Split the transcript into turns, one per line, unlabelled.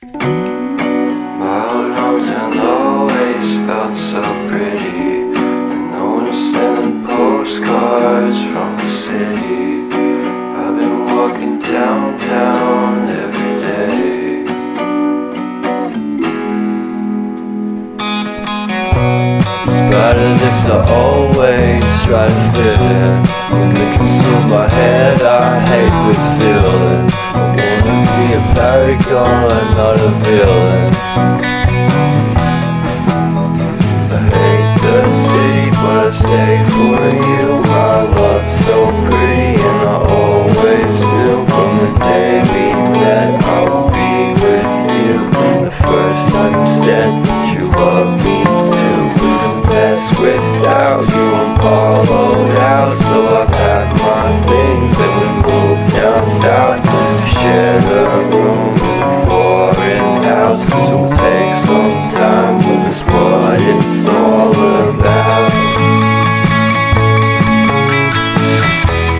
My old hometown always felt so pretty, and no one sending postcards from the city. I've been walking downtown every day. Despite of this, I always try to fit in. When they consume my head, I hate this feeling. I wanna be a paragon, not a villain. I hate the city, but I stay for you. My love's so pretty, and I always knew from the day we met I would be with you. The first time you said that you love me too, couldn't mess without you. I'm hollowed out, so I packed my things and we moved down south to share the room.